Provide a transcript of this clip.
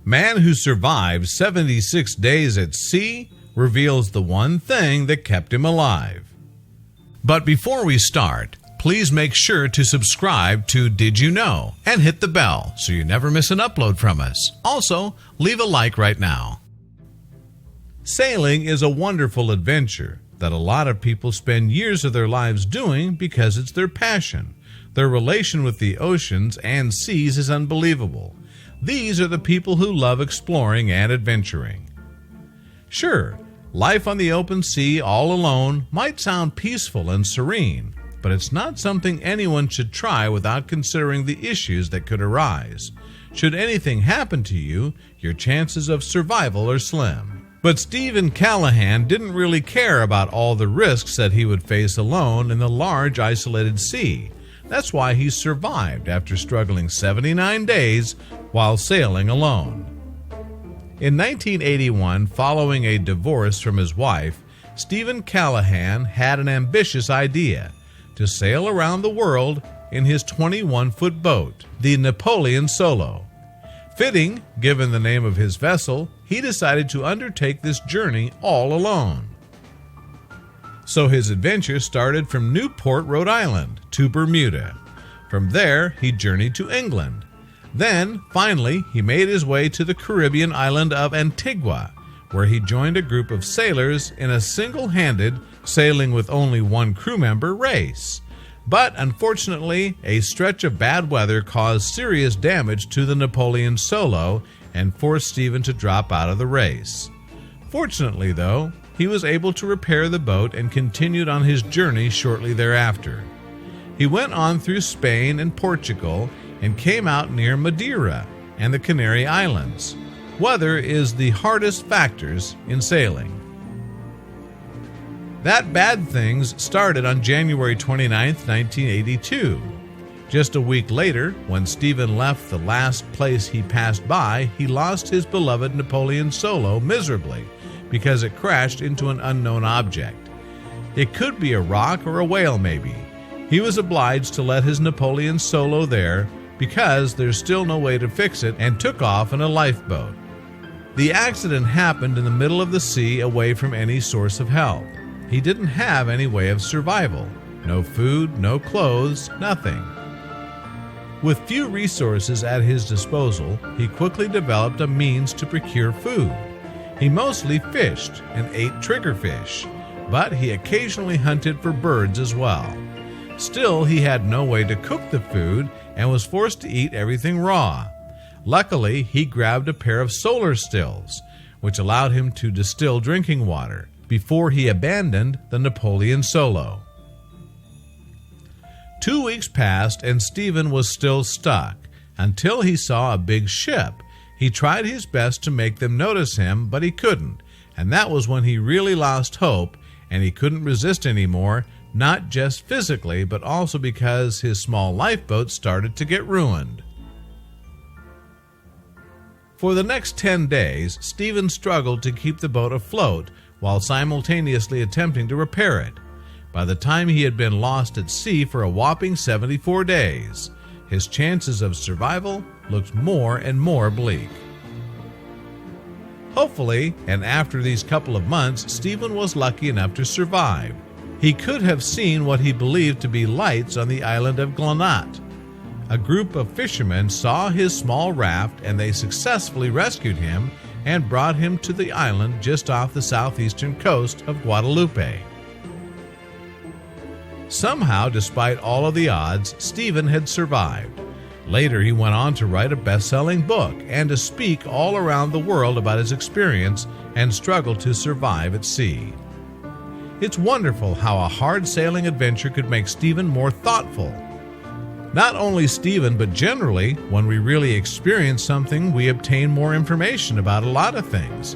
Man who survived 76 days at sea reveals the one thing that kept him alive. But before we start, please make sure to subscribe to Did You Know and hit the bell so you never miss an upload from us. Also, leave a like right now. Sailing is a wonderful adventure that a lot of people spend years of their lives doing because it's their passion. Their relation with the oceans and seas is unbelievable. These are the people who love exploring and adventuring. Sure, life on the open sea all alone might sound peaceful and serene, but it's not something anyone should try without considering the issues that could arise. Should anything happen to you, your chances of survival are slim. But Steven Callahan didn't really care about all the risks that he would face alone in the large isolated sea. That's why he survived after struggling 79 days while sailing alone. In 1981, following a divorce from his wife, Steven Callahan had an ambitious idea: to sail around the world in his 21-foot boat, the Napoleon Solo. Fitting, given the name of his vessel, he decided to undertake this journey all alone. So his adventure started from Newport, Rhode Island, to Bermuda. From there, he journeyed to England. Then, finally, he made his way to the Caribbean island of Antigua, where he joined a group of sailors in a single-handed, sailing with only one crew member race. But unfortunately, a stretch of bad weather caused serious damage to the Napoleon Solo and forced Steven to drop out of the race. Fortunately, though, he was able to repair the boat and continued on his journey shortly thereafter. He went on through Spain and Portugal and came out near Madeira and the Canary Islands. Weather is the hardest factors in sailing. That bad things started on January 29, 1982. Just a week later, when Steven left the last place he passed by, he lost his beloved Napoleon Solo miserably because it crashed into an unknown object. It could be a rock or a whale maybe. He was obliged to let his Napoleon Solo there because there's still no way to fix it, and took off in a lifeboat. The accident happened in the middle of the sea away from any source of help. He didn't have any way of survival. No food, no clothes, nothing. With few resources at his disposal, he quickly developed a means to procure food. He mostly fished and ate triggerfish, but he occasionally hunted for birds as well. Still, he had no way to cook the food and was forced to eat everything raw. Luckily, he grabbed a pair of solar stills, which allowed him to distill drinking water, before he abandoned the Napoleon Solo. 2 weeks passed and Steven was still stuck, until he saw a big ship. He tried his best to make them notice him, but he couldn't, and that was when he really lost hope, and he couldn't resist anymore, not just physically, but also because his small lifeboat started to get ruined. For the next 10 days, Steven struggled to keep the boat afloat while simultaneously attempting to repair it. By the time he had been lost at sea for a whopping 74 days, his chances of survival looked more and more bleak. Hopefully, and after these couple of months, Steven was lucky enough to survive. He could have seen what he believed to be lights on the island of Glanat. A group of fishermen saw his small raft and they successfully rescued him and brought him to the island just off the southeastern coast of Guadalupe. Somehow, despite all of the odds, Steven had survived. Later, he went on to write a best-selling book and to speak all around the world about his experience and struggle to survive at sea. It's wonderful how a hard sailing adventure could make Steven more thoughtful. Not only Steven, but generally, when we really experience something, we obtain more information about a lot of things.